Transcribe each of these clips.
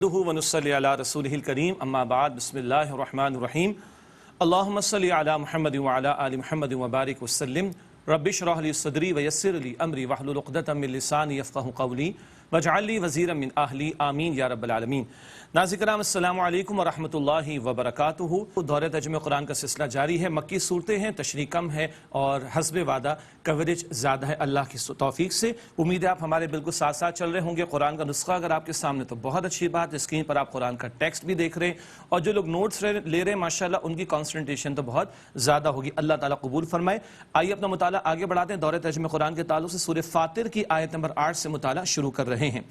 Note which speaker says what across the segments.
Speaker 1: ونصلی علی رسولہ الکریم اما بعد بسم اللہ الرحمن الرحیم اللہم صلی علی محمد وعلی آل محمد وبارک وسلم رب اشرح لی صدری ویسر لی امری واحلل عقدۃ من لسانی یفقہوا قولی واجعل لی وزیرا من اہلی آمین یا رب العالمین۔ ناظرین کرام السلام علیکم ورحمۃ اللہ وبرکاتہ۔ دورہ ترجمہ قرآن کا سلسلہ جاری ہے، مکی صورتیں ہیں، تشریح کم ہے اور حسب وعدہ کوریج زیادہ ہے اللہ کی توفیق سے۔ امید ہے آپ ہمارے بالکل ساتھ ساتھ چل رہے ہوں گے۔ قرآن کا نسخہ اگر آپ کے سامنے تو بہت اچھی بات ہے، اسکرین پر آپ قرآن کا ٹیکسٹ بھی دیکھ رہے ہیں اور جو لوگ نوٹس لے رہے ہیں ماشاءاللہ ان کی کانسنٹریشن تو بہت زیادہ ہوگی، اللہ تعالیٰ قبول فرمائے۔ آئیے اپنا مطالعہ آگے بڑھاتے ہیں۔ دورہ ترجمہ قرآن کے تعلق سے سورہ فاطر کی آیت نمبر 8 سے مطالعہ شروع کر رہے ہیں۔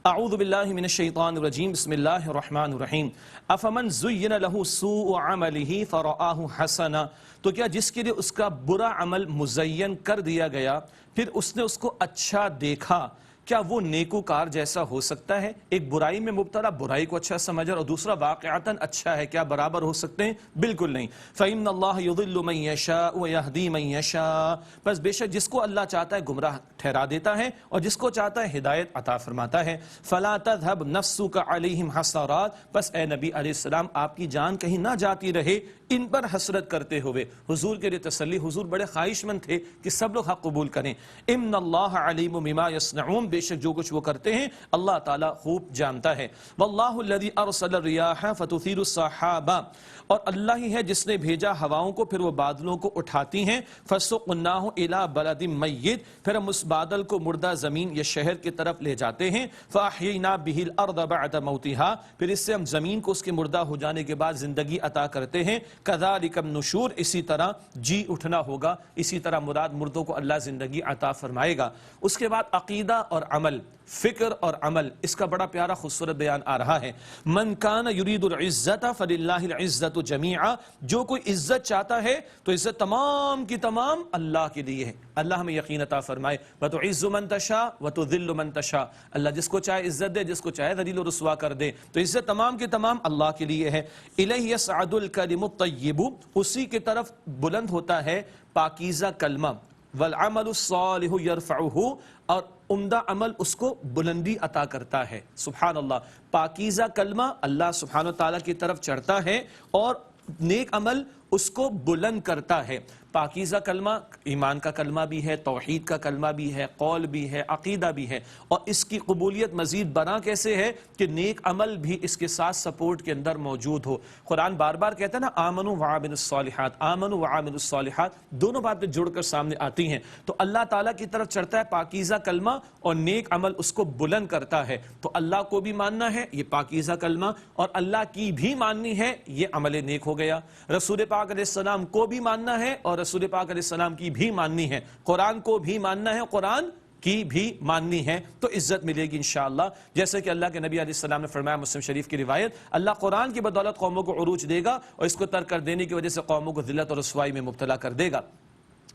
Speaker 1: اعوذ باللہ من الشیطان الرجیم، بسم اللہ الرحمن الرحیم۔ افمن زین لہ سوء عملہ فرآہ حسنا، تو کیا جس کے لیے اس کا برا عمل مزین کر دیا گیا پھر اس نے اس کو اچھا دیکھا، کیا وہ نیکوکار جیسا ہو سکتا ہے؟ ایک برائی میں مبتلا برائی کو اچھا سمجھ اور دوسرا واقعتاً اچھا ہے، کیا برابر ہو سکتے ہیں؟ بالکل نہیں۔ فَإِنَّ اللَّهَ يُضِلُّ مَن يَشَاءُ وَيَهْدِي مَن يَشَاءُ، بس بے شک جس کو اللہ چاہتا ہے گمراہ ٹھہرا دیتا ہے اور جس کو چاہتا ہے ہدایت عطا فرماتا ہے۔ فَلَا تَذْهَبْ نَفْسُكَ عَلَيْهِمْ حَسَرَاتٍ، بس اے نبی علیہ السلام آپ کی جان کہیں نہ جاتی رہے ان پر حسرت کرتے ہوئے۔ حضور کے لیے تسلی، حضور بڑے خواہش مند تھے کہ سب لوگ حق قبول کریں۔ ان اللہ علیم بما یصنعون، بے شک جو کچھ وہ کرتے ہیں اللہ تعالیٰ خوب جانتا ہے۔ واللہ الذی ارسل الریاح فتثیر السحاب، اور اللہ ہی ہے جس نے بھیجا ہواؤں کو پھر وہ بادلوں کو اٹھاتی ہیں۔ فسقناہ الی بلد میت، پھر ہم اس بادل کو مردہ زمین یا شہر کی طرف لے جاتے ہیں۔ فاحیینا بہ الارض بعد موتہا، پھر اس سے ہم زمین کو اس کے مردہ ہو جانے کے بعد زندگی عطا کرتے ہیں۔ کذالک النشور، اسی طرح جی اٹھنا ہوگا، اسی طرح مراد مردوں کو اللہ زندگی عطا فرمائے گا۔ اس کے بعد عقیدہ اور عمل، فکر اور عمل، اس کا بڑا پیارا خوبصورت بیان آ رہا ہے۔ من کان یرید العزت فللہ العزت جمیعا، جو کوئی عزت چاہتا ہے تو عزت تمام کی تمام اللہ کے لیے ہے۔ اللہ ہمیں یقین عطا فرمائے۔ وتعز من تشاء وتذل من تشاء، اللہ جس کو چاہے عزت دے، جس کو چاہے ذلیل و رسوا کر دے، تو عزت تمام کی تمام اللہ کے لیے ہے۔ الیہ یصعد الکلم الطیب، اسی کی طرف بلند ہوتا ہے پاکیزہ کلمہ۔ والعمل الصالح یرفعہ، اور عمدہ عمل اس کو بلندی عطا کرتا ہے۔ سبحان اللہ، پاکیزہ کلمہ اللہ سبحانہ وتعالیٰ کی طرف چڑھتا ہے اور نیک عمل اس کو بلند کرتا ہے۔ پاکیزہ کلمہ ایمان کا کلمہ بھی ہے، توحید کا کلمہ بھی ہے، قول بھی ہے، عقیدہ بھی ہے، اور اس کی قبولیت مزید بنا کیسے ہے کہ نیک عمل بھی اس کے ساتھ سپورٹ کے اندر موجود ہو۔ قرآن بار بار کہتا ہے نا آمنوا وعملوا الصالحات، آمنوا وعملوا الصالحات، دونوں باتیں جڑ کر سامنے آتی ہیں۔ تو اللہ تعالیٰ کی طرف چڑھتا ہے پاکیزہ کلمہ اور نیک عمل اس کو بلند کرتا ہے۔ تو اللہ کو بھی ماننا ہے یہ پاکیزہ کلمہ، اور اللہ کی بھی ماننی ہے یہ عمل نیک ہو گیا۔ رسول پاک علیہ السلام کو بھی ماننا ہے اور رسول پاک علیہ السلام کی بھی ماننی ہے۔ قرآن کو بھی ماننا ہے، قرآن کی بھی ماننی ہے، تو عزت ملے گی انشاءاللہ۔ جیسے کہ اللہ کے نبی علیہ السلام نے فرمایا، مسلم شریف کی روایت، اللہ قرآن کی بدولت قوموں کو عروج دے گا اور اس کو ترک کر دینے کی وجہ سے قوموں کو ذلت اور رسوائی میں مبتلا کر دے گا۔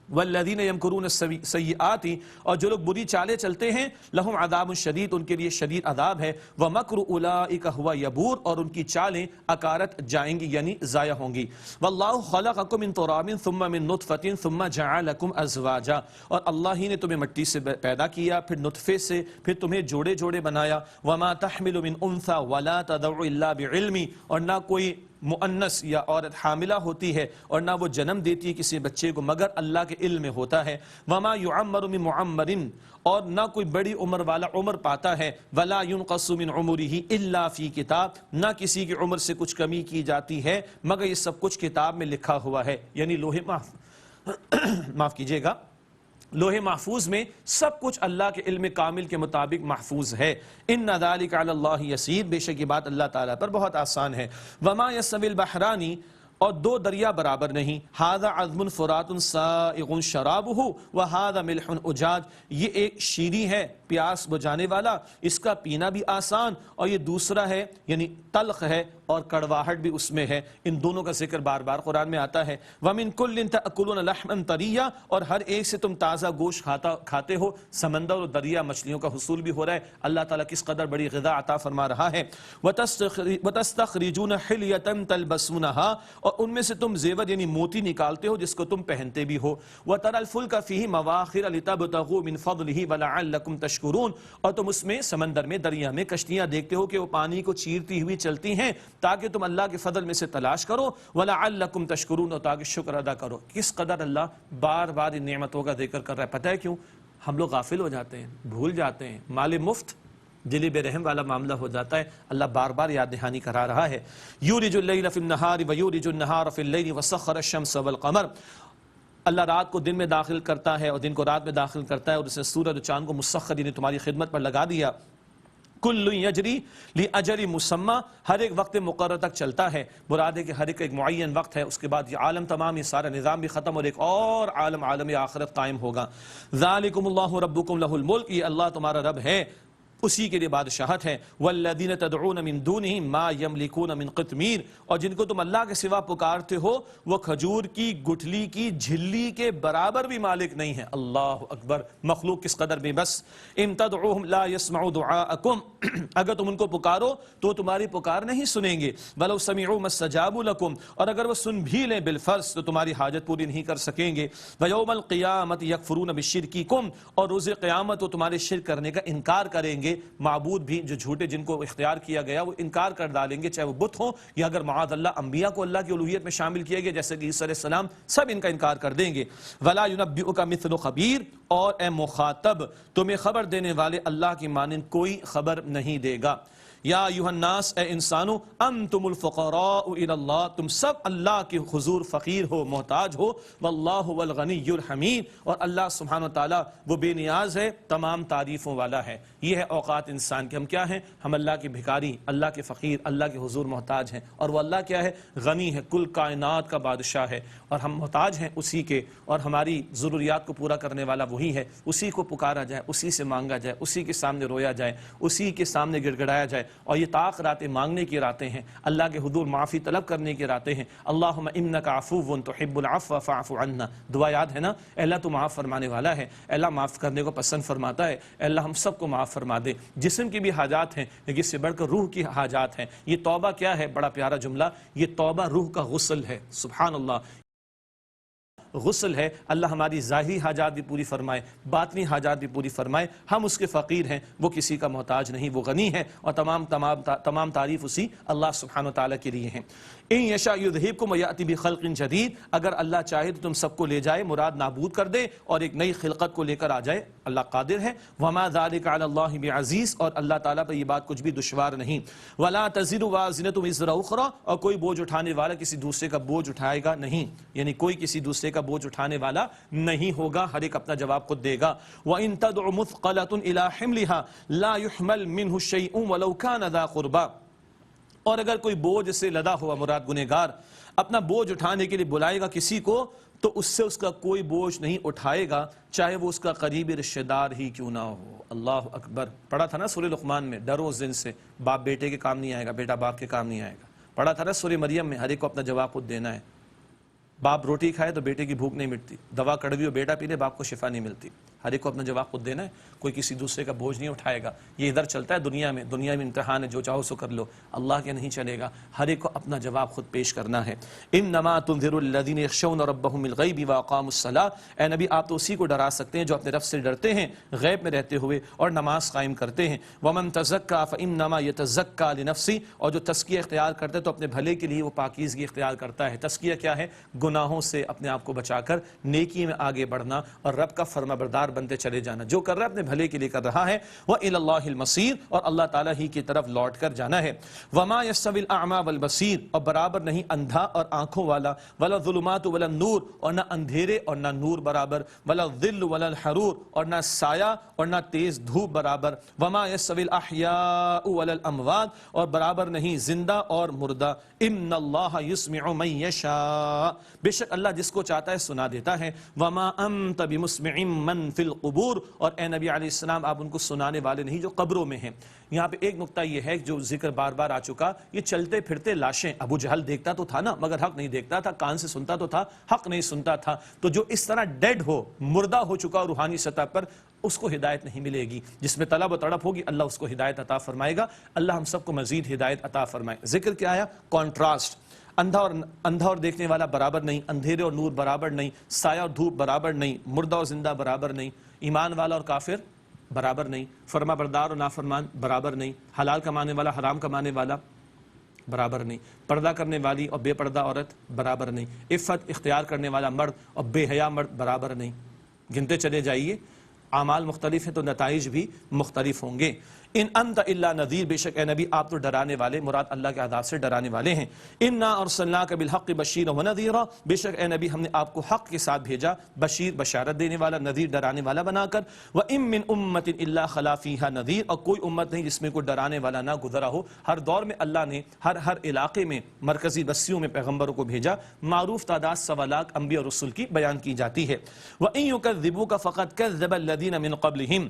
Speaker 1: والذین یمکرون السیئات، اور جو لوگ بری چالیں چلتے ہیں، لہم عذاب شدید، ان کے لیے شدید عذاب ہے۔ ومکر اولئک ھو یبور، اور ان کی چالیں اکارت جائیں گی یعنی ضائع ہوں گی۔ واللہ خلقکم من تراب ثم من نطفۃ ثم جعلکم ازواجا، اور اللہ ہی نے تمہیں مٹی سے پیدا کیا، پھر نطفے سے، پھر تمہیں جوڑے جوڑے بنایا۔ وما تحمل من انثی ولا تضع الا بعلمی، اور نہ کوئی مؤنث یا عورت حاملہ ہوتی ہے اور نہ وہ جنم دیتی ہے کسی بچے کو مگر اللہ کے علم میں ہوتا ہے۔ وما يعمر من معمر، اور نہ کوئی بڑی عمر والا عمر پاتا ہے۔ ولا ينقص من عمره الا فی کتاب، نہ کسی کی عمر سے کچھ کمی کی جاتی ہے مگر یہ سب کچھ کتاب میں لکھا ہوا ہے، یعنی معاف کیجیے گا، لوح محفوظ میں سب کچھ اللہ کے علم کامل کے مطابق محفوظ ہے۔ ان ذلک علی اللہ یسیر، بے شک یہ بات اللہ تعالیٰ پر بہت آسان ہے۔ وما یستوی البحران، اور دو دریا برابر نہیں۔ ھذا عذب فرات سائغ شرابہ وھذا ملح اجاج، یہ ایک شیریں ہے پیاس بجھانے والا، اس کا پینا بھی آسان، اور یہ دوسرا ہے یعنی تلخ ہے اور کڑواہٹ بھی اس میں ہے۔ ان دونوں کا ذکر بار بار قرآن میں آتا ہے۔ وَمِن كُلٍّ تَأْكُلُونَ لَحْمًا طَرِيًّا، اور ہر ایک سے تم تازہ گوشت کھاتے ہو۔ سمندر اور دریا مچھلیوں کا حصول بھی ہو رہا ہے، اللہ تعالیٰ کس قدر بڑی غذا عطا فرما رہا ہے۔ وَتَسْتَخْرِجُونَ حِلْيَةً تَلْبَسُونَهَا، اور ان میں سے تم زیور یعنی موتی نکالتے ہو جس کو تم پہنتے بھی ہو۔ وَتَرَى الْفُلْكَ فِيهِ مَوَاخِرَ لِتَبْتَغُوا مِن فَضْلِهِ وَلَعَلَّكُمْ تَشْكُرُونَ، تشکرون، اور تم اس میں سمندر میں دریا میں کشتیاں دیکھتے ہو کہ وہ پانی کو چیرتی ہوئی چلتی ہیں تاکہ تم اللہ کے فضل میں سے تلاش کرو، وَلَعَلَّكُمْ تَشْكُرُونَ، اور تاکہ شکر ادا کرو۔ کس قدر اللہ بار بار ان نعمتوں کا ذکر کر رہا ہے، پتہ ہے کیوں؟ ہم لوگ غافل ہو جاتے ہیں، بھول جاتے ہیں، مال مفت دل بے رحم والا معاملہ ہو جاتا ہے۔ اللہ بار بار یاد دہانی کرا رہا ہے۔ یولج اللیل فی النہار ویولج النہار فی اللیل وسخر الشمس والقمر، اللہ رات کو دن میں داخل کرتا ہے اور دن کو رات میں داخل کرتا ہے، اور اس نے سورج اور چاند کو مسخر یعنی تمہاری خدمت پر لگا دیا۔ کل یجری لاجل مسمى، ہر ایک وقت مقرر تک چلتا ہے، مراد ہے کہ ہر ایک معین وقت ہے، اس کے بعد یہ عالم تمام، یہ سارا نظام بھی ختم اور ایک اور عالم آخرت قائم ہوگا۔ ذالکم اللہ ربکم لہ الملک، یہ اللہ تمہارا رب ہے، اسی کے لیے بادشاہت ہے۔ والذین تدعون من دونہ ما یملکون من قطمیر، اور جن کو تم اللہ کے سوا پکارتے ہو وہ کھجور کی گٹھلی کی جھلی کے برابر بھی مالک نہیں ہے۔ اللہ اکبر، مخلوق کس قدر بے بس۔ ان تدعوہم لا یسمعوا دعاءکم، اگر تم ان کو پکارو تو تمہاری پکار نہیں سنیں گے۔ ولو سمعوا ما استجابوا لکم، اور اگر وہ سن بھی لیں بالفرض تو تمہاری حاجت پوری نہیں کر سکیں گے۔ ویوم القیامۃ یکفرون بشرککم، اور روز قیامت وہ تمہارے شرک کرنے کا انکار کریں گے۔ معبود بھی جو جھوٹے جن کو اختیار کیا گیا وہ انکار کر ڈالیں گے، چاہے وہ بت ہوں یا اگر معاذ اللہ انبیاء کو اللہ کی الوہیت میں شامل کیا گیا جیسے کہ عیسیٰ علیہ السلام، سب ان کا انکار کر دیں گے۔ ولا ينبئك مثل خبیر، اور اے مخاطب تمہیں خبر دینے والے اللہ کی مانند کوئی خبر نہیں دے گا۔ یا ایھا الناس، اے انسانو، انتم الفقراء الی اللہ، تم سب اللہ کے حضور فقیر ہو، محتاج ہو۔ واللہ هو الغنی الحمید، اور اللہ سبحانہ وتعالی وہ بے نیاز ہے، تمام تعریفوں والا ہے۔ یہ ہے اوقات انسان کے، ہم کیا ہیں؟ ہم اللہ کے بھکاری، اللہ کے فقیر، اللہ کے حضور محتاج ہیں، اور وہ اللہ کیا ہے؟ غنی ہے، کل کائنات کا بادشاہ ہے، اور ہم محتاج ہیں اسی کے، اور ہماری ضروریات کو پورا کرنے والا وہی ہے۔ اسی کو پکارا جائے، اسی سے مانگا جائے، اسی کے سامنے رویا جائے، اسی کے سامنے گڑ گڑایا جائے، اور یہ طاق راتیں مانگنے کی راتیں ہیں، اللہ کے حضور معافی طلب کرنے کی راتیں ہیں۔ اللہم انک عفو تحب العفو فاعف عنا، دعا یاد ہے نا؟ اے اللہ تو معاف فرمانے والا ہے، اے اللہ معاف کرنے کو پسند فرماتا ہے، اے اللہ ہم سب کو معاف فرما دے۔ جسم کی بھی حاجات ہیں لیکن اس سے بڑھ کر روح کی حاجات ہیں۔ یہ توبہ کیا ہے؟ بڑا پیارا جملہ، یہ توبہ روح کا غسل ہے۔ سبحان اللہ، غسل ہے۔ اللہ ہماری ظاہری حاجات بھی پوری فرمائے، باطنی حاجات بھی پوری فرمائے۔ ہم اس کے فقیر ہیں، وہ کسی کا محتاج نہیں، وہ غنی ہے، اور تمام تعریف اسی اللہ سبحانہ وتعالی کے لیے ہیں۔ ان یشاء یذہبکم ویأتی بخلق جدید، اگر اللہ چاہے تو تم سب کو لے جائے، مراد نابود کر دے اور ایک نئی خلقت کو لے کر آ جائے، اللہ قادر ہے۔ وما ذلک علی اللہ بعزیز، اور اللہ تعالیٰ پر یہ بات کچھ بھی دشوار نہیں۔ ولا تزر وازرۃ وزر اخری، اور کوئی بوجھ اٹھانے والا کسی دوسرے کا بوجھ اٹھائے گا نہیں، یعنی کوئی کسی دوسرے کا بوجھ اٹھانے والا نہیں ہوگا، ہر ایک اپنا جواب خود دے گا۔ وَإِن تَدْعُ مُثْقَلَةٌ إِلَىٰ حِمْلِهَا لَا يُحْمَلْ مِنْهُ شَيْءٌ وَلَوْ كَانَ ذَا قُرْبَىٰ، اور اگر کوئی بوجھ سے لدا ہوا، مراد گنہگار، اپنا بوجھ اٹھانے کے لیے بلائے گا کسی کو تو اس سے اس کا کوئی بوجھ نہیں اٹھائے گا، چاہے وہ اس کا قریبی رشتہ دار ہی کیوں نہ ہو۔ اللہ اکبر، پڑھا تھا نا سورہ لقمان میں، ڈرو اس دن سے، باپ بیٹے کے کام نہیں آئے گا، بیٹا باپ کے کام نہیں آئے گا۔ پڑھا تھا نا سورہ مریم میں، ہر ایک کو اپنا جواب خود دینا ہے۔ باپ روٹی کھائے تو بیٹے کی بھوک نہیں مٹتی، دوا کڑوی ہو بیٹا پی لے باپ کو شفا نہیں ملتی۔ ہر ایک کو اپنا جواب خود دینا ہے، کوئی کسی دوسرے کا بوجھ نہیں اٹھائے گا۔ یہ ادھر چلتا ہے دنیا میں امتحان ہے، جو چاہو سو کر لو، اللہ کے نہیں چلے گا، ہر ایک کو اپنا جواب خود پیش کرنا ہے۔ انما تنذر الذین یخشون ربهم بالغیب واقاموا الصلاۃ، اے نبی آپ تو اسی کو ڈرا سکتے ہیں جو اپنے رب سے ڈرتے ہیں غیب میں رہتے ہوئے اور نماز قائم کرتے ہیں۔ ومن تزکا فانما یتزکا لنفسہ، اور جو تزکیہ اختیار کرتا ہے تو اپنے بھلے کے لیے وہ پاکیزگی اختیار کرتا ہے۔ تزکیہ کیا ہے؟ گناہوں سے اپنے آپ کو بچا کر نیکی میں آگے بڑھنا اور رب کا فرما بردار بنتے چلے جانا، جو کر رہا ہے اپنے بھلے کے لیے کر رہا ہے۔ وَإِلَى اللَّهِ الْمَصِيرُ، اور اللہ تعالیٰ ہی کی طرف لوٹ کر جانا ہے۔ وَمَا يَسْتَوِي الْأَعْمَى وَالْبَصِيرُ، اور برابر نہیں اندھا اور آنکھوں والا، وَلَا الظُّلُمَاتُ وَلَا النُّورُ، اور نہ اندھیرے اور نہ نور برابر، وَلَا الظِّلُّ وَلَا الْحَرُورُ، اور نہ سایہ اور نہ تیز دھوپ برابر، وَمَا يَسْتَوِي الْأَحْيَاءُ وَلَا الْأَمْوَاتُ، اور برابر نہیں زندہ اور مردہ۔ إِنَّ اللَّهَ يُسْمِعُ مَن يَشَاءُ، بے شک اللہ جس کو چاہتا ہے سنا دیتا ہے۔ وَمَا أَنْتَ بِمُسْمِعٍ مَّن فِي الْقُبُورِ، اور اے نبی علیہ السلام آپ ان کو سنانے والے نہیں جو قبروں میں ہیں۔ یہاں پہ ایک نقطہ یہ ہے جو ذکر بار بار آ چکا، یہ چلتے پھرتے لاشیں، ابو جہل دیکھتا تو تھا نا مگر حق نہیں دیکھتا تھا، کان سے سنتا تو تھا حق نہیں سنتا تھا، تو جو اس طرح ڈیڈ ہو، مردہ ہو چکا روحانی سطح پر، اس کو ہدایت نہیں ملے گی۔ جس میں طلب و تڑپ ہوگی اللہ اس کو ہدایت عطا فرمائے گا۔ اللہ ہم سب کو مزید ہدایت عطا فرمائے۔ ذکر کیا آیا؟ کانٹراسٹ، اندھا اور دیکھنے والا برابر نہیں، اندھیرے اور نور برابر نہیں، سایہ اور دھوپ برابر نہیں، مردہ اور زندہ برابر نہیں، ایمان والا اور کافر برابر نہیں، فرما بردار اور نافرمان برابر نہیں، حلال کمانے والا حرام کمانے والا برابر نہیں، پردہ کرنے والی اور بے پردہ عورت برابر نہیں، عفت اختیار کرنے والا مرد اور بے حیا مرد برابر نہیں. گنتے چلے جائیے، اعمال مختلف ہیں تو نتائج بھی مختلف ہوں گے. ان انت الا نذیر، بے شک اے نبی آپ تو ڈرانے والے، مراد اللہ کے عذاب سے ڈرانے والے ہیں. انا ارسلناک بالحق بشیرا ونذیرا، بے شک اے نبی ہم نے آپ کو حق کے ساتھ بھیجا، بشیر بشارت دینے والا، نذیر ڈرانے والا بنا کر. وان من امۃ الا خلا فیہا نذیر، اور کوئی امت نہیں جس میں کوئی ڈرانے والا نہ گزرا ہو. ہر دور میں اللہ نے ہر علاقے میں مرکزی بستیوں میں پیغمبروں کو بھیجا. معروف تعداد 1.25 لاکھ انبیاء اور رسل کی بیان کی جاتی ہے. وان یکذبوک فقد کذب الذین من قبلہم،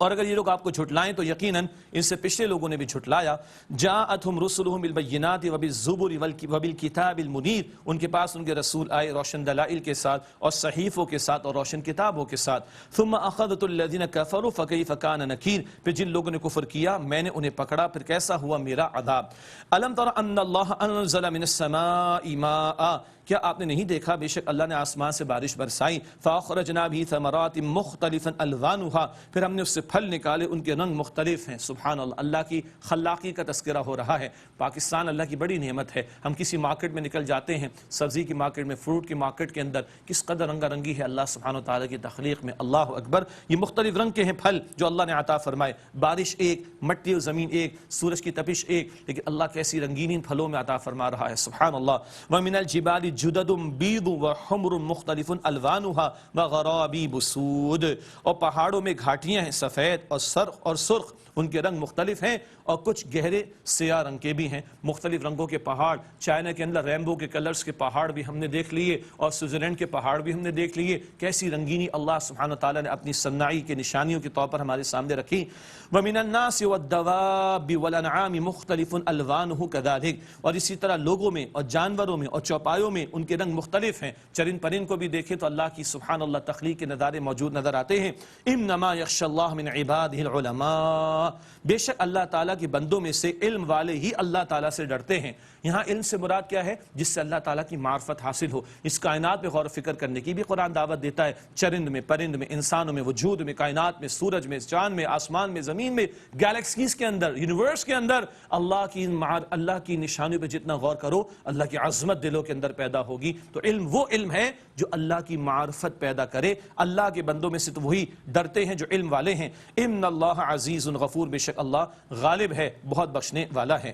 Speaker 1: اور اگر یہ لوگ آپ کو جھٹلائیں تو یقیناً ان سے پچھلے لوگوں نے بھی جھٹلایا. جاءتہم رسلہم بالبینات وبالزبر وبالکتاب المنیر، ان کے پاس ان کے رسول آئے روشن دلائل کے ساتھ اور صحیفوں کے ساتھ اور روشن کتابوں کے ساتھ. ثم اخذت الذین کفروا فکیف کان نکیر، پھر جن لوگوں نے کفر کیا میں نے انہیں پکڑا، پھر کیسا ہوا میرا عذاب. الم تر ان اللہ انزل من السماء ماء، کیا آپ نے نہیں دیکھا بے شک اللہ نے آسمان سے بارش برسائی. فاخرجنا بھی ثمرات مختلفا الوانها، پھر ہم نے اس سے پھل نکالے ان کے رنگ مختلف ہیں. سبحان اللہ، اللہ کی خلاقی کا تذکرہ ہو رہا ہے. پاکستان اللہ کی بڑی نعمت ہے. ہم کسی مارکیٹ میں نکل جاتے ہیں، سبزی کی مارکیٹ میں، فروٹ کی مارکیٹ کے اندر، کس قدر رنگا رنگی ہے اللہ سبحانہ و تعالیٰ کی تخلیق میں. اللہ اکبر، یہ مختلف رنگ کے ہیں پھل جو اللہ نے عطا فرمائے. بارش ایک، مٹی اور زمین ایک، سورج کی تپش ایک، لیکن اللہ کیسی رنگین ان پھلوں میں عطا فرما رہا ہے. سبحان اللہ. ومن الجبال جدد بیض وحمر مختلف الوانها وغرابیب سود، اور پہاڑوں میں گھاٹیاں ہیں سفید اور سرخ، ان کے رنگ مختلف ہیں اور کچھ گہرے سیاہ رنگ کے بھی ہیں. مختلف رنگوں کے پہاڑ، چائنا کے اندر ریمبو کے کلرز کے پہاڑ بھی ہم نے دیکھ لیے اور سوئٹزرلینڈ کے پہاڑ بھی ہم نے دیکھ لیے. کیسی رنگینی اللہ سبحانہ تعالیٰ نے اپنی صناعی کے نشانیوں کے طور پر ہمارے سامنے رکھی. وَمِنَ النَّاسِ وَالدَّوَابِ وَالْأَنْعَامِ مُخْتَلِفٌ أَلْوَانُهُ كَذَلِكَ، اور اسی طرح لوگوں میں اور جانوروں میں اور چوپایوں میں ان کے رنگ مختلف ہیں. چرند پرند کو بھی دیکھیں تو اللہ کی سبحان اللہ تخلیق کے نظارے موجود نظر آتے ہیں. انما یخشی اللہ من عباده العلماء، بے شک اللہ تعالیٰ کے بندوں میں سے علم والے ہی اللہ تعالیٰ سے ڈرتے ہیں. یہاں علم سے مراد کیا ہے؟ جس سے اللہ تعالیٰ کی معرفت حاصل ہو. اس کائنات میں غور و فکر کرنے کی بھی قرآن دعوت دیتا ہے. چرند میں، پرند میں، انسانوں میں، وجود میں، کائنات میں، سورج میں، چاند میں، آسمان میں، زمین میں، گیلیکسیز کے اندر، یونیورس کے اندر اللہ کی نشانیوں پہ جتنا غور کرو اللہ کی عظمت دلوں کے اندر پیدا ہوگی. تو علم وہ علم ہے جو اللہ کی معرفت پیدا کرے. اللہ کے بندوں میں سے تو وہی ڈرتے ہیں جو علم والے ہیں. ان اللہ عزیز غفور، بے شک اللہ غالب ہے، بہت بخشنے والا ہے.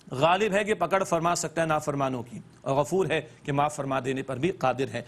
Speaker 1: غالب ہے کہ پکڑ فرما سکتا ہے نافرمانوں کی، اور غفور ہے کہ معاف فرما دینے پر بھی قادر ہے.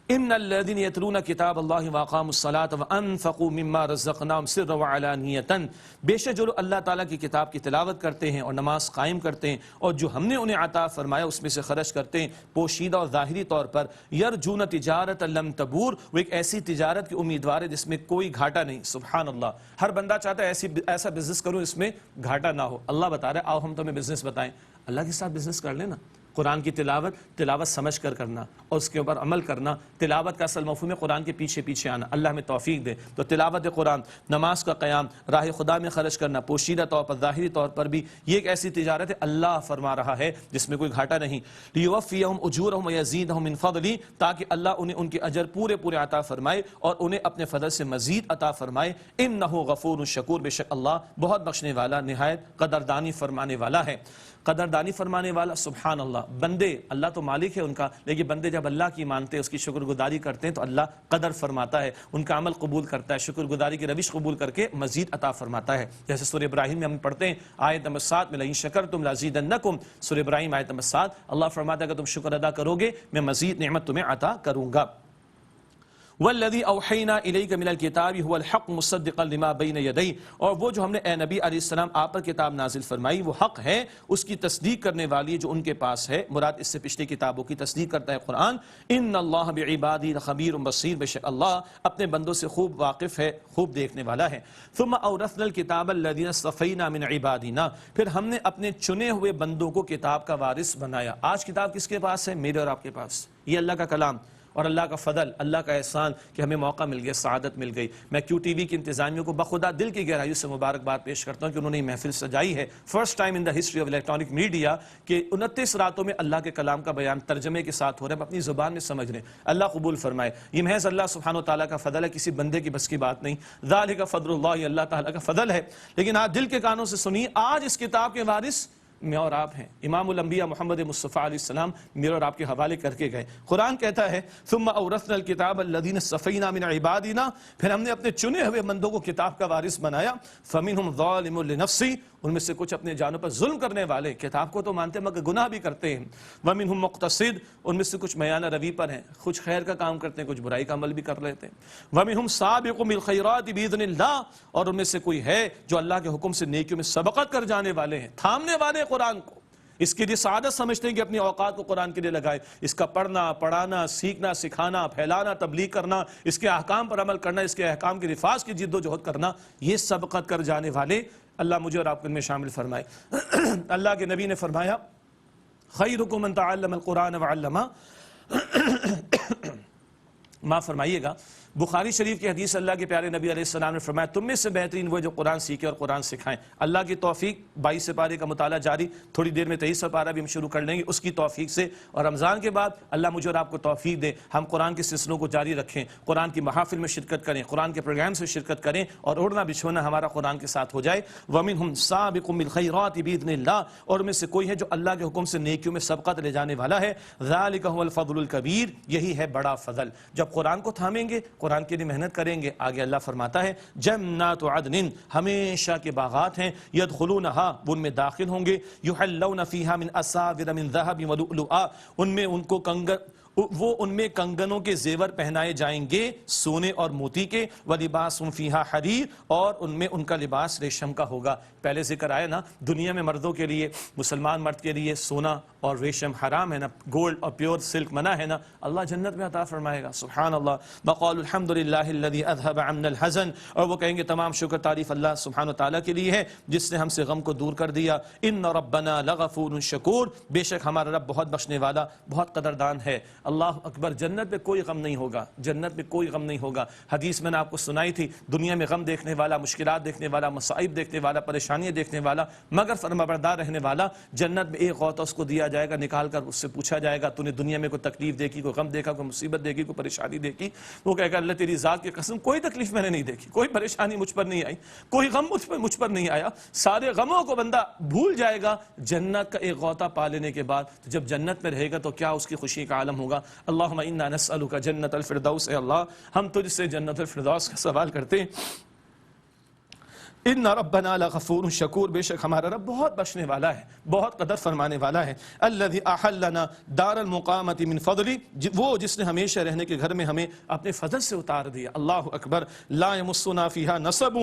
Speaker 1: ان الذين يتلون كتاب الله واقاموا الصلاة وانفقوا مما رزقناهم سرا وعلانية، بے شک جو اللہ تعالیٰ کی کتاب کی تلاوت کرتے ہیں اور نماز قائم کرتے ہیں اور جو ہم نے انہیں عطا فرمایا اس میں سے خرچ کرتے ہیں پوشیدہ اور ظاہری طور پر. یرجون تجارت لم تبور، وہ ایک ایسی تجارت کی امیدوار ہے جس میں کوئی گھاٹا نہیں. سبحان اللہ، ہر بندہ چاہتا ہے ایسا بزنس کروں اس میں گھاٹا نہ ہو. اللہ بتا رہا ہے آؤ ہم تمہیں بزنس بتائیں. اللہ کے ساتھ بزنس کر لینا. قرآن کی تلاوت سمجھ کر کرنا اور اس کے اوپر عمل کرنا. تلاوت کا اصل مفہوم ہے قرآن کے پیچھے پیچھے آنا. اللہ ہمیں توفیق دے. تو تلاوت قرآن، نماز کا قیام، راہ خدا میں خرچ کرنا پوشیدہ طور پر ظاہری طور پر بھی، یہ ایک ایسی تجارت ہے اللہ فرما رہا ہے جس میں کوئی گھاٹا نہیں. لیوفیہم اجورہم ویزیدہم من فضلہ، تاکہ اللہ انہیں ان کے اجر پورے عطا فرمائے اور انہیں اپنے فضل سے مزید عطا فرمائے. انہ غفور شکور، بے شک اللہ بہت بخشنے والا، نہایت قدردانی فرمانے والا ہے. قدردانی فرمانے والا، سبحان اللہ. بندے، اللہ تو مالک ہے ان کا، لیکن بندے جب اللہ کی مانتے ہیں، اس کی شکر گزاری کرتے ہیں تو اللہ قدر فرماتا ہے، ان کا عمل قبول کرتا ہے، شکر گزاری کی روش قبول کر کے مزید عطا فرماتا ہے. جیسے سورہ ابراہیم میں ہم پڑھتے ہیں آیت نمبر 7 میں، لئن شکرتم لازیدنکم، سورہ ابراہیم آیت نمبر 7، اللہ فرماتا ہے کہ تم شکر ادا کرو گے میں مزید نعمت تمہیں عطا کروں گا. والذی اوحینا الیک من الکتاب هو الحق مصدقا لما بین یدیہ، اور وہ جو ہم نے اے نبی علیہ السلام آپ پر کتاب نازل فرمائی وہ حق ہے، اس کی تصدیق کرنے والی جو ان کے پاس ہے، مراد اس سے پچھلی کتابوں کی تصدیق کرتا ہے قرآن. ان اللہ بعبادہ خبیر بصیر، بے شک اللہ اپنے بندوں سے خوب واقف ہے، خوب دیکھنے والا ہے. ثم اورثنا الکتاب الذین اصطفینا من عبادنا، پھر ہم نے اپنے چنے ہوئے بندوں کو کتاب کا وارث بنایا. آج کتاب کس کے پاس ہے؟ میرے اور آپ کے پاس. یہ اللہ کا کلام، اور اللہ کا فضل، اللہ کا احسان کہ ہمیں موقع مل گیا، سعادت مل گئی۔ میں کیو ٹی وی کی انتظامیہ کو بخدا دل کی گہرائیوں سے مبارکباد پیش کرتا ہوں کہ انہوں نے یہ محفل سجائی ہے، first time in the history of electronic media, کہ 29 راتوں میں اللہ کے کلام کا بیان ترجمے کے ساتھ ہو رہا ہے، ہم اپنی زبان میں سمجھ رہے ہیں۔ اللہ قبول فرمائے۔ یہ محض اللہ سبحانہ وتعالیٰ کا فضل ہے، کسی بندے کی بس کی بات نہیں۔ ذالک فضل اللہ، اللہ تعالیٰ کا فضل ہے۔ لیکن آپ دل کے کانوں سے سنیے، آج اس کتاب کے وارث میں اور آپ ہیں۔ امام الانبیاء محمد مصطفیٰ علیہ السلام میرے اور آپ کے حوالے کر کے گئے۔ قرآن کہتا ہے ثم اورثنا الکتاب الذین اصطفینا من عبادنا، پھر ہم نے اپنے چنے ہوئے بندوں کو کتاب کا وارث بنایا۔ فمنہم ظالم لنفسہ، ان میں سے کچھ اپنے جانوں پر ظلم کرنے والے، کتاب کو تو مانتے ہیں مگر گناہ بھی کرتے ہیں۔ ومنہم مقتصد، ان میں سے کچھ میانہ روی پر ہیں، کچھ خیر کا کام کرتے ہیں، کچھ برائی کا عمل بھی کر لیتے ہیں۔ ومنہم سابق بالخیرات باذن اللہ، اور ان میں سے کوئی ہے جو اللہ کے حکم سے نیکیوں میں سبقت کر جانے والے ہیں، تھامنے والے قرآن کو۔ اس کے لیے سعادت سمجھتے ہیں کہ اپنی اوقات کو قرآن کے لیے لگائے، اس کا پڑھنا، پڑھانا، سیکھنا، سکھانا، پھیلانا، تبلیغ کرنا، اس کے احکام پر عمل کرنا، اس کے احکام کے نفاذ کی جد و جہد کرنا، یہ سبقت کر جانے والے اللہ مجھے اور آپ کو ان میں شامل فرمائے۔ اللہ کے نبی نے فرمایا خیرکم من تعلم القرآن وعلمہ، معاف فرمائیے گا، بخاری شریف کی حدیث، اللہ کے پیارے نبی علیہ السلام نے فرمایا تم میں سے بہترین وہ جو قرآن سیکھے اور قرآن سکھائیں۔ اللہ کی توفیق، 22 پارے کا مطالعہ جاری، تھوڑی دیر میں 23 پارہ بھی ہم شروع کر لیں گے اس کی توفیق سے، اور رمضان کے بعد اللہ مجھے اور آپ کو توفیق دے ہم قرآن کے سلسلوں کو جاری رکھیں، قرآن کی محافل میں شرکت کریں، قرآن کے پروگرام سے شرکت کریں، اور اڑنا بچھونا ہمارا قرآن کے ساتھ ہو جائے۔ وَمِنْهُمْ سَابِقٌ بِالْخَيْرَاتِ بِإِذْنِ اللَّهِ، اور ان میں سے کوئی ہے جو اللہ کے حکم سے نیکیوں میں سبقت لے جانے والا ہے۔ ذَلِكَ هُوَ الْفَضْلُ الْكَبِيرُ، یہی ہے بڑا فضل۔ جب قرآن کو تھامیں گے، قرآن کے لیے محنت کریں گے، آگے اللہ فرماتا ہے جنات عدن، ہمیشہ کے باغات ہیں، یدخلونہا، وہ ان میں داخل ہوں گے، یحلون فیہا من اساور من ذہب ولؤلؤا، ان میں ان کو وہ ان میں کنگنوں کے زیور پہنائے جائیں گے سونے اور موتی کے، وَلِبَاسٌ فِيهَا حَرِيرٌ، اور ان میں ان کا لباس ریشم کا ہوگا۔ پہلے ذکر آیا نا، دنیا میں مردوں کے لیے، مسلمان مرد کے لیے سونا اور ریشم حرام ہے نا، گولڈ اور پیور سلک منع ہے نا، اللہ جنت میں عطا فرمائے گا، سبحان اللہ۔ وَقَالُوا الْحَمْدُ لِلَّهِ الَّذِي أَذْهَبَ عَنَّا الْحَزَنَ، اور وہ کہیں گے تمام شکر تعریف اللہ سبحانہ وتعالیٰ کے لیے ہے جس نے ہم سے غم کو دور کر دیا۔ إِنَّ رَبَّنَا لَغَفُورٌ شَكُورٌ، بے شک ہمارا رب بہت بخشنے والا، بہت قدردان ہے۔ اللہ اکبر، جنت میں کوئی غم نہیں ہوگا، جنت میں کوئی غم نہیں ہوگا۔ حدیث میں نے آپ کو سنائی تھی، دنیا میں غم دیکھنے والا، مشکلات دیکھنے والا، مصائب دیکھنے والا، پریشانیاں دیکھنے والا، مگر فرمانبردار رہنے والا، جنت میں ایک غوطہ اس کو دیا جائے گا، نکال کر اس سے پوچھا جائے گا تو نے دنیا میں کوئی تکلیف دیکھی، کوئی غم دیکھا، کوئی مصیبت دیکھی، کوئی پریشانی دیکھی؟ وہ کہے گا اللہ تیری ذات کی قسم کوئی تکلیف میں نے نہیں دیکھی، کوئی پریشانی مجھ پر نہیں آئی، کوئی غم مجھ پر نہیں آیا، سارے غموں کو بندہ بھول جائے گا جنت کا ایک غوطہ پا لینے کے بعد۔ جب جنت میں رہے گا تو کیا اس کی خوشی کا عالم ہوگا۔ اللہم انا نسألک جنت الفردوس، اے اللہ ہم تجھ سے جنت الفردوس کا سوال کرتے ہیں۔ ان ربنا لغفور شکور، بے شک ہمارا رب بہت بخشنے والا ہے، بہت قدر فرمانے والا ہے۔ الذی احلنا دار المقامۃ من فضلی، وہ جس نے ہمیشہ رہنے کے گھر میں ہمیں اپنے فضل سے اتار دیا۔ اللہ اکبر۔ لا یمسنا فیہا نصب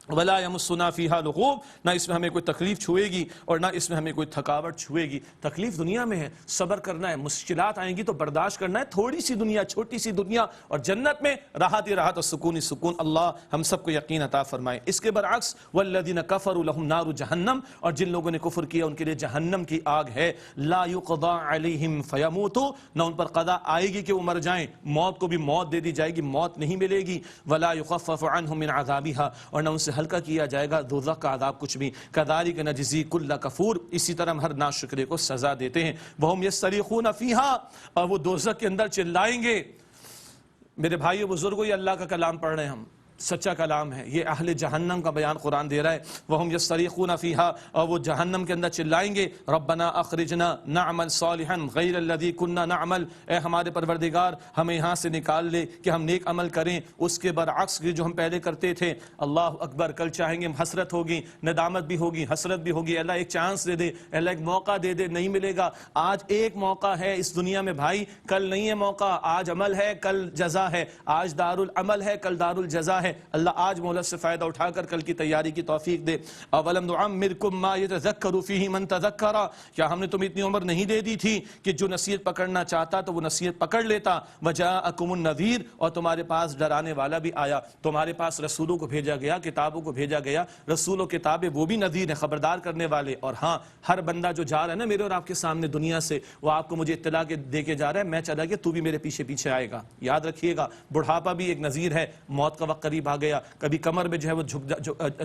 Speaker 1: ولا یمسنا فیہا لغوب، نہ اس میں ہمیں کوئی تکلیف چھوئے گی اور نہ اس میں ہمیں کوئی تھکاوٹ چھوئے گی۔ تکلیف دنیا میں ہے، صبر کرنا ہے، مشکلات آئیں گی تو برداشت کرنا ہے، تھوڑی سی دنیا، چھوٹی سی دنیا، اور جنت میں راحت ہی راحت اور سکون ہی سکون۔ اللہ ہم سب کو یقین عطا فرمائے۔ اس کے برعکس والذین کفروا لهم نار جہنم، اور جن لوگوں نے کفر کیا ان کے لیے جہنم کی آگ ہے۔ لا یقضى علیہم فیموتوا، نہ ان پر قضا آئے گی کہ وہ مر جائیں، موت کو بھی موت دے دی جائے گی، موت نہیں ملے گی۔ ولا یخفف عنہم من عذابها، اور نہ ان سے ہلکا کیا جائے گا دوزخ کا عذاب کچھ بھی۔ کذالک نجزی کل کفور، اسی طرح ہم ہر ناشکرے کو سزا دیتے ہیں۔ وہم یصرخون فیہا، اور وہ دوزخ کے اندر چلائیں گے۔ میرے بھائیو بزرگوں، یہ اللہ کا کلام پڑھ رہے ہیں ہم، سچا کلام ہے، یہ اہل جہنم کا بیان قرآن دے رہا ہے۔ وہم یصرخون فیہا، اور وہ جہنم کے اندر چلائیں گے ربنا اخرجنا نعمل صالحا غیر الذی کنا نعمل، اے ہمارے پروردگار ہمیں یہاں سے نکال لے کہ ہم نیک عمل کریں اس کے برعکس جو ہم پہلے کرتے تھے۔ اللہ اکبر۔ کل چاہیں گے حسرت ہوگی، ندامت بھی ہوگی، حسرت بھی ہوگی، اللہ ایک چانس دے دے، اللہ ایک موقع دے دے، نہیں ملے گا۔ آج ایک موقع ہے اس دنیا میں بھائی، کل نہیں ہے موقع، آج عمل ہے کل جزا ہے، آج دار العمل ہے کل دار الجزا ہے۔ ہے، اللہ آج مہلت سے فائدہ اٹھا کر کل کی تیاری کی توفیق دے۔ اولم نعمرکم ما یتذکر فیہ من تذکر، کیا ہم نے تمہیں اتنی عمر نہیں دے دی تھی کہ جو نصیحت پکڑنا چاہتا تو وہ نصیحت پکڑ لیتا؟ وجاءکم النذیر، اور تمہارے پاس ڈرانے والا بھی آیا، تمہارے پاس رسولوں کو بھیجا گیا، کتابوں کو بھیجا گیا، رسول و کتابیں وہ بھی نذیر ہیں، خبردار کرنے والے۔ اور ہاں، ہر بندہ جو جا رہا ہے نا میرے اور آپ کے سامنے دنیا سے، وہ آپ کو مجھے اطلاع دے کے جا رہا ہے میں چلا گیا تو بھی میرے پیچھے پیچھے آئے گا۔ یاد رکھیے گا، بڑھاپا بھی ایک نذیر ہے، موت کا وقت قریب آ گیا، کبھی کمر میں جو ہے وہ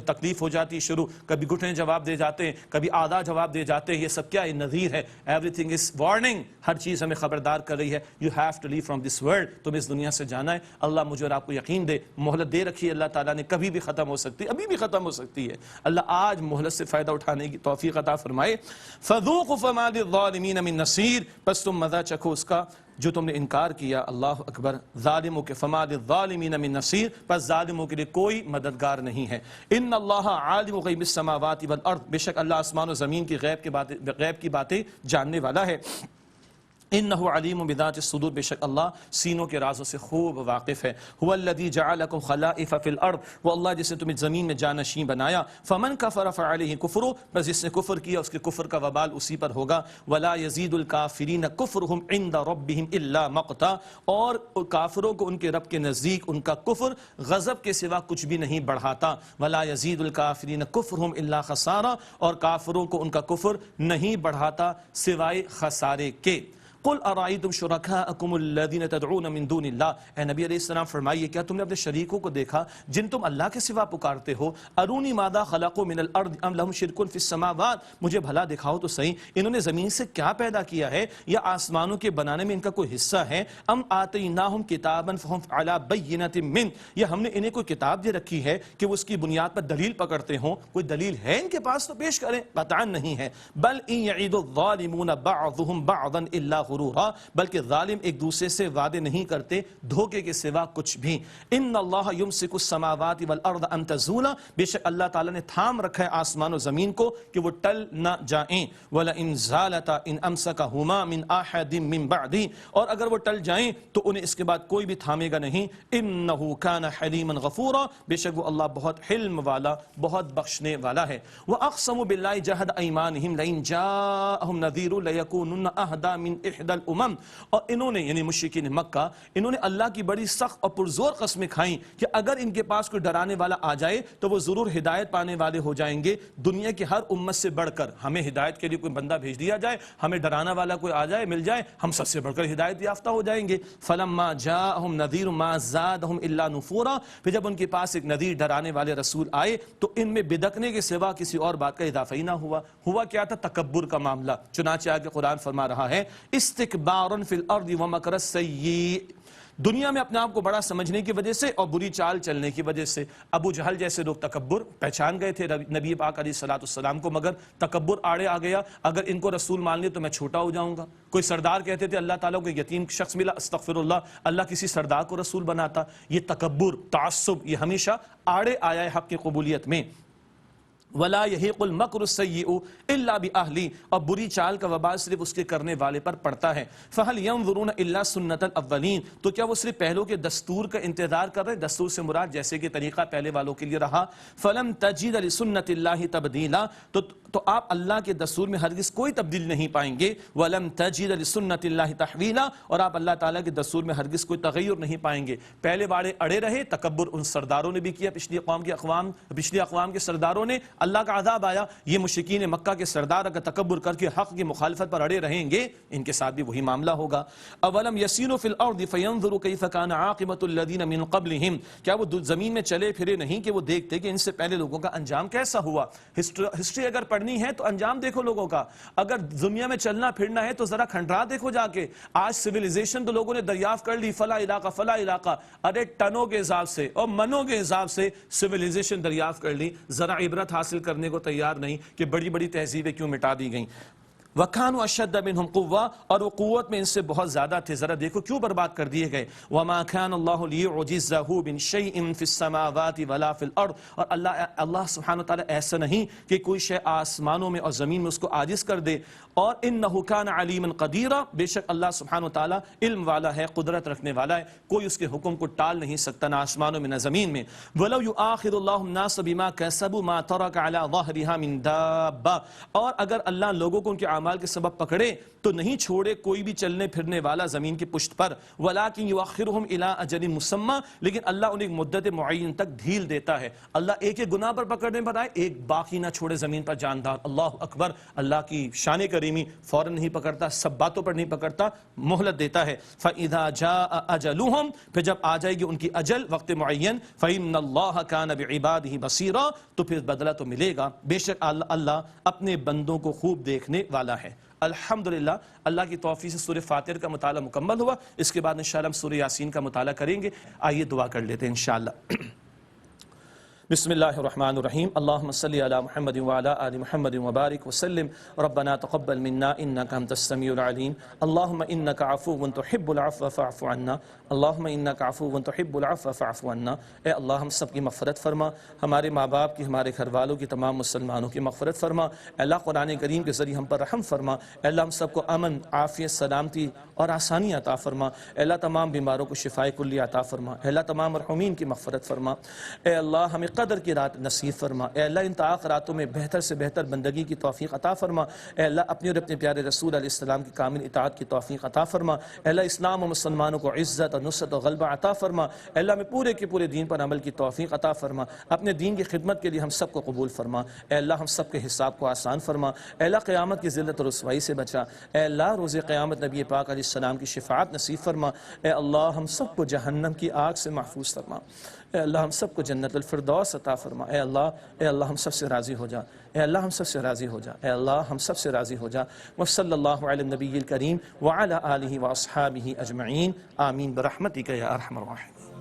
Speaker 1: تکلیف ہو جاتی شروع، کبھی گھٹنے جواب دے جاتے ہیں، کبھی آدھا جواب دے جاتے ہیں، یہ سب کیا ہے؟ نذیر ہے۔ ایوری تھنگ از وارننگ، ہر چیز ہمیں خبردار کر رہی ہے۔ You have to leave from this world, تمہیں اس دنیا سے جانا ہے۔ اللہ مجھے اور آپ کو یقین دے، مہلت دے رکھی ہے اللہ تعالیٰ نے، کبھی بھی ختم ہو سکتی ہے، ابھی بھی ختم ہو سکتی ہے۔ اللہ آج مہلت سے فائدہ اٹھانے کی توفیق عطا فرمائے۔ فذوقوا فما للظالمین من نصیر، پس تم مزہ چکھو اس کا جو تم نے انکار کیا۔ اللہ اکبر۔ ظالموں کے فما للظالمین من نصیر، پس ظالموں کے لیے کوئی مددگار نہیں ہے۔ ان اللہ عالم غیب السماوات والارض، بے شک اللہ آسمان و زمین کی غیب کی باتیں جاننے والا ہے۔ انہ علیم بذات الصدور، بے شک اللہ سینوں کے رازوں سے خوب واقف ہے۔ هو الذی جعلکم خلائف فی الارض، وہ اللہ جس نے تمہیں زمین میں جانشین بنایا۔ فمن کفر فعلیہ کفرہ، بس جس نے کفر کیا اس کے کفر کا وبال اسی پر ہوگا۔ ولا یزید الکافرین کفرہم عند ربہم الا مقتا، اور کافروں کو ان کے رب کے نزدیک ان کا کفر غضب کے سوا کچھ بھی نہیں بڑھاتا۔ ولا یزید الکافرین کفرہم الا خسارا، اور کافروں کو ان کا کفر نہیں بڑھاتا سوائے خسارے کے۔ قل ارائیتم شرکاءکم الذین تدعون من دون اللہ، اے نبی علیہ السلام فرمائیے کیا تم نے اپنے شریکوں کو دیکھا جن تم اللہ کے سوا پکارتے ہو؟ ارونی ماذا خلقوا من الارض ام لهم شرک فی السماوات، مجھے بھلا دکھاؤ تو صحیح انہوں نے زمین سے کیا پیدا کیا ہے، یا آسمانوں کے بنانے میں ان کا کوئی حصہ ہے؟ ام آتیناہم کتابا فہم علی بینۃ من، یا ہم نے انہیں کوئی کتاب دے رکھی ہے کہ وہ اس کی بنیاد پر دلیل پکڑتے ہوں؟ کوئی دلیل ہے ان کے پاس تو پیش کریں، قطعا نہیں ہے۔ بل ان یعید الظالمون بعضهم بعضا الا غرورا، بلکہ ظالم ایک دوسرے سے وعدے نہیں کرتے دھوکے کے سوا کچھ بھی۔ ان اللہ یمسک السماوات والارض ان تزولا، بے شک اللہ تعالیٰ نے تھام رکھا ہے آسمان و زمین کو کہ وہ ٹل نہ جائیں۔ وَلَئِن زَالَتَا إِنْ أَمْسَكَهُمَا مِنْ أَحَدٍ مِّن بَعْدِهِ، اور اگر وہ ٹل جائیں تو انہیں اس کے بعد کوئی بھی تھامے گا نہیں۔ إِنَّهُ كَانَ حَلِيمًا غَفُورًا، بے شک وہ اللہ بہت حلم والا، بہت بخشنے والا ہے۔ وَأَقْسَمُوا بِاللَّهِ جَهْدَ أَيْمَانِهِمْ لَئِن جَاءَهُمْ نَذِيرٌ لَيَكُونُنَّ أَهْدَىٰ مِنْ إِحْدَى الْأُمَمِ، اور انہوں نے یعنی مشرکین مکہ انہوں نے اللہ کی بڑی سخت اور پرزور قسمیں کھائیں کہ اگر ان کے پاس کوئی ڈرانے والا آ جائے تو وہ ضرور ہدایت پانے والے ہو جائیں گے دنیا کی ہر امت سے بڑھ کر۔ ہمیں ہدایت کے لیے کوئی بندہ بھیج دیا جائے، ہمیں ڈرانا والا کوئی آ جائے مل جائے، ہم سب سے بڑھ کر ہدایت یافتہ ہو جائیں گے۔ فلما جاءہم نذیر ما زادہم الا نفورا، پھر جب ان کے پاس ایک نذیر ڈرانے والے رسول آئے تو ان میں بدکنے کے سوا کسی اور بات کا اضافہ ہی نہ ہوا۔ ہوا کیا تھا؟ تکبر کا معاملہ۔ چنانچہ آگے قرآن فرما رہا ہے استکبارا فی الارض ومکر السیئ، دنیا میں اپنے آپ کو بڑا سمجھنے کی وجہ سے اور بری چال چلنے کی وجہ سے۔ ابو جہل جیسے لوگ تکبر پہچان گئے تھے نبی پاک علیہ السلام کو، مگر تکبر آڑے آ گیا، اگر ان کو رسول مان لے تو میں چھوٹا ہو جاؤں گا۔ کوئی سردار کہتے تھے اللہ تعالیٰ کو یتیم شخص ملا، استغفر اللہ، اللہ کسی سردار کو رسول بناتا۔ یہ تکبر، تعصب، یہ ہمیشہ آڑے آیا ہے حق کی قبولیت میں۔ ولا یحیق المکر السیئ الا باہلہ، اور بری چال کا وبال صرف اس کے کرنے والے پر پڑتا ہے۔ فہل ینظرون الا سنت الاولین، تو کیا وہ صرف پہلوں کے دستور کا انتظار کر رہے؟ دستور سے مراد جیسے کہ طریقہ پہلے والوں کے لیے رہا۔ فلم تجد لسنت اللہ تبدیلا، تو آپ اللہ کے دستور میں ہرگز کوئی تبدیل نہیں پائیں گے۔ ولم تجد لسنت اللہ تحویلا، اور آپ اللہ تعالیٰ کے دستور میں ہرگز کوئی تغیر نہیں پائیں گے۔ پہلے واڑے اڑے رہے، تکبر ان سرداروں نے بھی کیا، پچھلی اقوام کے سرداروں نے، اللہ کا عذاب آیا۔ یہ مشرکین مکہ کے سردار اگر تکبر کر کے حق کی مخالفت پر اڑے رہیں گے ان کے ساتھ بھی وہی معاملہ ہوگا۔ اولم یسیروا فی الارض فینظروا کیف کان عاقبۃ الذین من قبلہم، کیا وہ زمین میں چلے پھرے نہیں کہ وہ دیکھتے کہ ان سے پہلے لوگوں کا انجام کیسا ہوا؟ ہسٹری اگر پڑھنی ہے تو انجام دیکھو لوگوں کا، اگر دنیا میں چلنا پھرنا ہے تو ذرا کھنڈرا دیکھو جا کے۔ آج سویلائزیشن تو لوگوں نے دریافت کر لی، فلاں علاقہ، ارے ٹنوں کے حساب سے اور منوں کے حساب سے سویلائزیشن دریافت کر لی، ذرا عبرت حاصل کرنے کو تیار نہیں کہ بڑی بڑی تہذیبیں کیوں مٹا دی گئیں۔ وَكَانُوا أَشَدَّ مِنْهُمْ قُوَّةً اور وہ قوت میں ان سے بہت زیادہ تھے. ذرا دیکھو کیوں برباد کر دیے گئے. وَمَا كَانَ اللَّهُ لِيُعْجِزَهُ مِنْ شَيْءٍ فِي السَّمَاوَاتِ وَلَا فِي الْأَرْضِ اور اللہ سبحانہ وتعالی ایسا نہیں کہ کوئی شے آسمانوں میں اور زمین میں اس کو عاجز کر دے. اور إِنَّهُ كَانَ عَلِيمًا قَدِيرًا بے شک اللہ سبحانہ وتعالی علم والا ہے، قدرت رکھنے والا ہے، کوئی اس کے حکم کو ٹال نہیں سکتا نہ آسمانوں میں نہ زمین میں. وَلَوْ يُؤَاخِذُ اللَّهُ النَّاسَ بِمَا كَسَبُوا مَا تَرَكَ عَلَى ظَهْرِهَا مِنْ دَابَّةٍ اور اگر اللہ لوگوں کو ان کے اعمال کے سبب پکڑے تو نہیں چھوڑے کوئی بھی چلنے پھرنے والا زمین کی پشت پر. وَلَٰكِنْ يُؤَخِّرُهُمْ إِلَىٰ أَجَلٍ مُّسَمًّى لیکن اللہ انہیں مدت معین تک ڈھیل دیتا ہے. اللہ ایک گناہ پر پکڑنے پر آئے، ایک باقی نہ چھوڑے زمین پر جاندار. اللہ اکبر. اللہ کی شان کریمی. فوراً نہیں پکڑتا، سب باتوں پر نہیں پکڑتا، مہلت دیتا ہے. فَإِذَا جَاءَ أَجَلُهُمْ پھر جب آ جائے گی ان کی اجل، وقت معین، فَإِنَّ اللَّهَ كَانَ بِعِبَادِهِ بَصِيرًا تو پھر بدلہ تو ملے گا. بے شک اللہ اپنے بندوں کو خوب دیکھنے والا ہے. الحمدللہ اللہ کی توفیق سے سورہ فاتر کا مطالعہ مکمل ہوا. اس کے بعد انشاءاللہ ہم سورہ یاسین کا مطالعہ کریں گے. آئیے دعا کر لیتے ہیں انشاءاللہ. بسم اللہ الرحمن الرحیم. اللہم صلی علی محمد وعلی آل محمد وبارک وسلم. ربنا تقبل منا انک انت السمیع العلیم. اللہم انک عفو تحب العفو فاعف عنا. اللہم انک عفو تحب العفو فاعف عنا. اے اللہ ہم سب کی مغفرت فرما، ہمارے ماں باپ کی، ہمارے گھر والوں کی، تمام مسلمانوں کی مغفرت فرما. اے اللہ قرآن کریم کے ذریعے ہم پر رحم فرما. اے اللہ ہم سب کو امن، عافیت، سلامتی اور آسانی عطا فرما. اے اللہ تمام بیماروں کو شفائے کلی عطا فرما. اے اللہ تمام مرحومین کی مغفرت فرما. اے اللہ ہمیں قدر کی رات نصیب فرما. اے اللہ ان طاق راتوں میں بہتر سے بہتر بندگی کی توفیق عطا فرما. اے اللہ اپنے اور اپنے پیارے رسول علیہ السلام کی کامل اطاعت کی توفیق عطا فرما. اے اللہ اسلام و مسلمانوں کو عزت اور نصرت و غلبہ عطا فرما. اے اللہ ہمیں پورے کے پورے دین پر عمل کی توفیق عطا فرما. اپنے دین کی خدمت کے لیے ہم سب کو قبول فرما. اے اللہ ہم سب کے حساب کو آسان فرما. اے اللہ قیامت کی ذلت اور رسوائی سے بچا. اے اللہ روز قیامت نبی پاک علیہ السلام کی شفاعت نصیب فرما. اے اللہ ہم سب کو جہنم کی آگ سے محفوظ فرما. اے اللہ ہم سب کو جنت الفردوس عطا فرما. اے اللہ ہم سب سے راضی ہو جا. اے اللہ ہم سب سے راضی ہو جا. اے اللہ ہم سب سے راضی ہو جا. وصلی اللہ علی النبی الکریم وعلی آلہ واصحابہ اجمعین. آمین برحمتک یا ارحم الراحمین.